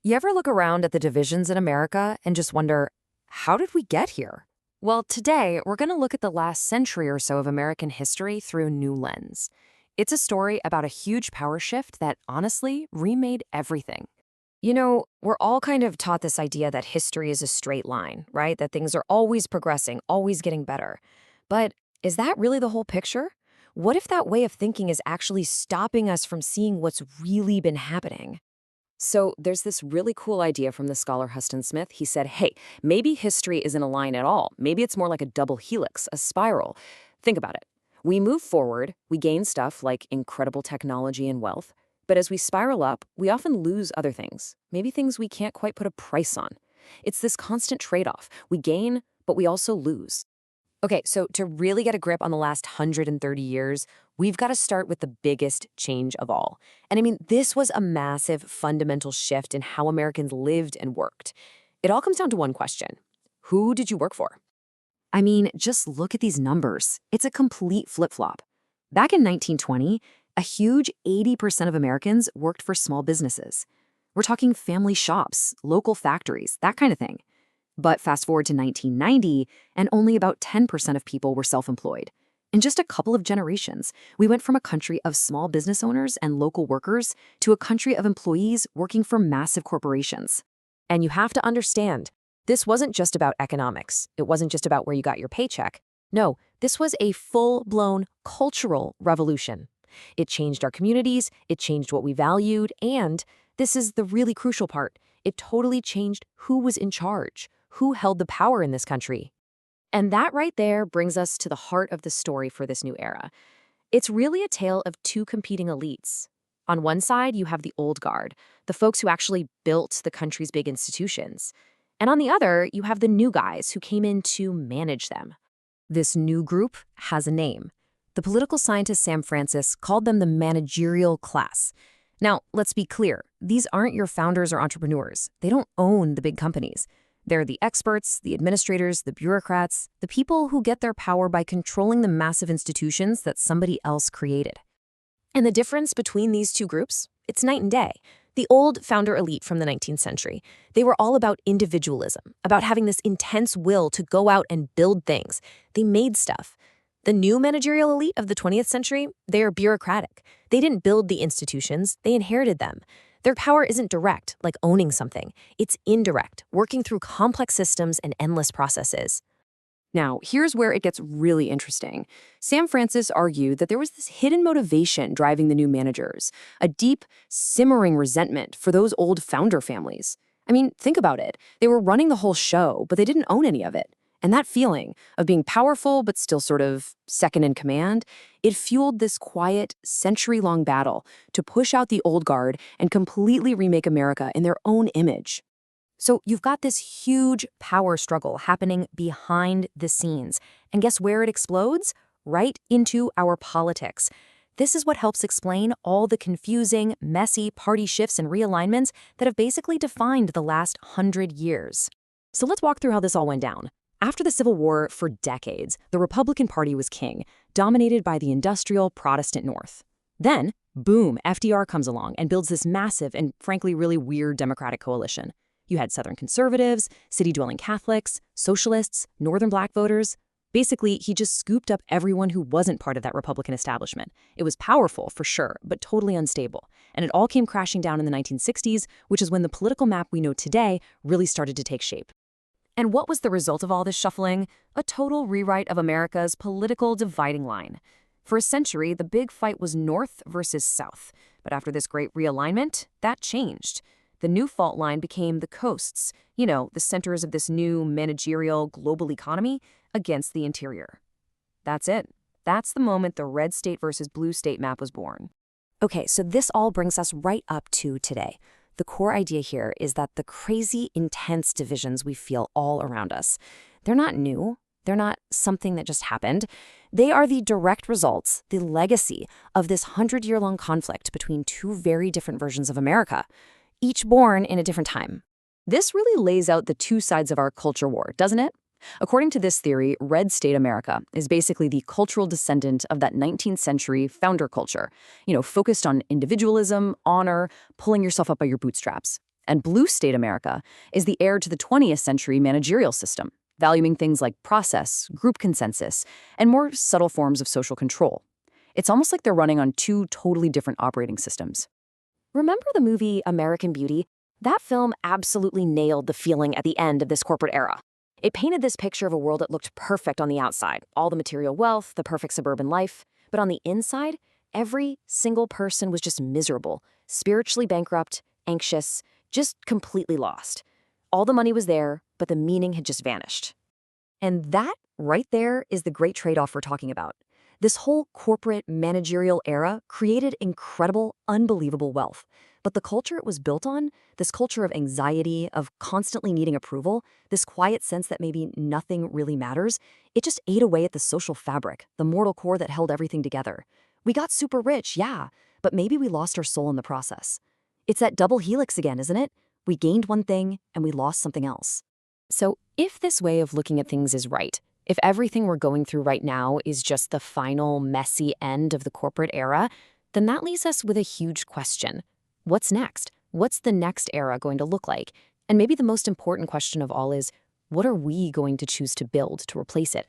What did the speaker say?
You ever look around at the divisions in America and just wonder, how did we get here? Well, today we're going to look at the last century or so of American history through a new lens. It's a story about a huge power shift that honestly remade everything. We're all kind of taught this idea that history is a straight line, right? That things are always progressing, always getting better. But is that really the whole picture? What if that way of thinking is actually stopping us from seeing what's really been happening? So there's this really cool idea from the scholar Huston Smith. He said, hey, maybe history isn't a line at all. Maybe it's more like a double helix, a spiral. Think about it. We move forward, we gain stuff like incredible technology and wealth. But as we spiral up, we often lose other things, maybe things we can't quite put a price on. It's this constant trade-off. We gain, but we also lose. Okay, so to really get a grip on the last 130 years, we've got to start with the biggest change of all. And I mean, this was a massive, fundamental shift in how Americans lived and worked. It all comes down to one question. Who did you work for? I mean, just look at these numbers. It's a complete flip-flop. Back in 1920, a huge 80% of Americans worked for small businesses. We're talking family shops, local factories, that kind of thing. But fast forward to 1990, and only about 10% of people were self-employed. In just a couple of generations, we went from a country of small business owners and local workers to a country of employees working for massive corporations. And you have to understand, this wasn't just about economics. It wasn't just about where you got your paycheck. No, this was a full-blown cultural revolution. It changed our communities, it changed what we valued, and this is the really crucial part. It totally changed who was in charge, who held the power in this country. And that right there brings us to the heart of the story for this new era. It's really a tale of two competing elites. On one side, you have the old guard, the folks who actually built the country's big institutions. And on the other, you have the new guys who came in to manage them. This new group has a name. The political scientist Sam Francis called them the managerial class. Now, let's be clear. These aren't your founders or entrepreneurs. They don't own the big companies. They're the experts, the administrators, the bureaucrats, the people who get their power by controlling the massive institutions that somebody else created. And the difference between these two groups? It's night and day. The old founder elite from the 19th century, they were all about individualism, about having this intense will to go out and build things. They made stuff. The new managerial elite of the 20th century, they are bureaucratic. They didn't build the institutions, they inherited them. Their power isn't direct, like owning something. It's indirect, working through complex systems and endless processes. Now, here's where it gets really interesting. Sam Francis argued that there was this hidden motivation driving the new managers, a deep, simmering resentment for those old founder families. I mean, think about it. They were running the whole show, but they didn't own any of it. And that feeling of being powerful but still sort of second in command, it fueled this quiet, century-long battle to push out the old guard and completely remake America in their own image. So you've got this huge power struggle happening behind the scenes. And guess where it explodes? Right into our politics. This is what helps explain all the confusing, messy party shifts and realignments that have basically defined the last 100 years. So let's walk through how this all went down. After the Civil War, for decades, the Republican Party was king, dominated by the industrial Protestant North. Then, boom, FDR comes along and builds this massive and frankly really weird Democratic coalition. You had Southern conservatives, city-dwelling Catholics, socialists, Northern black voters. Basically, he just scooped up everyone who wasn't part of that Republican establishment. It was powerful, for sure, but totally unstable. And it all came crashing down in the 1960s, which is when the political map we know today really started to take shape. And what was the result of all this shuffling? A total rewrite of America's political dividing line. For a century, the big fight was North versus South. But after this great realignment, that changed. The new fault line became the coasts, the centers of this new managerial global economy, against the interior. That's it. That's the moment the red state versus blue state map was born. Okay, so this all brings us right up to today. The core idea here is that the crazy, intense divisions we feel all around us, they're not new. They're not something that just happened. They are the direct results, the legacy of this 100-year-long conflict between two very different versions of America, each born in a different time. This really lays out the two sides of our culture war, doesn't it? According to this theory, red state America is basically the cultural descendant of that 19th century founder culture, focused on individualism, honor, pulling yourself up by your bootstraps. And blue state America is the heir to the 20th century managerial system, valuing things like process, group consensus, and more subtle forms of social control. It's almost like they're running on two totally different operating systems. Remember the movie American Beauty? That film absolutely nailed the feeling at the end of this corporate era. It painted this picture of a world that looked perfect on the outside, all the material wealth, the perfect suburban life. But on the inside, every single person was just miserable, spiritually bankrupt, anxious, just completely lost. All the money was there, but the meaning had just vanished. And that right there is the great trade-off we're talking about. This whole corporate managerial era created incredible, unbelievable wealth. But the culture it was built on, this culture of anxiety, of constantly needing approval, this quiet sense that maybe nothing really matters, it just ate away at the social fabric, the mortal core that held everything together. We got super rich, yeah, but maybe we lost our soul in the process. It's that double helix again, isn't it? We gained one thing and we lost something else. So if this way of looking at things is right, if everything we're going through right now is just the final messy end of the corporate era, then that leaves us with a huge question. What's next? What's the next era going to look like? And maybe the most important question of all is, what are we going to choose to build to replace it?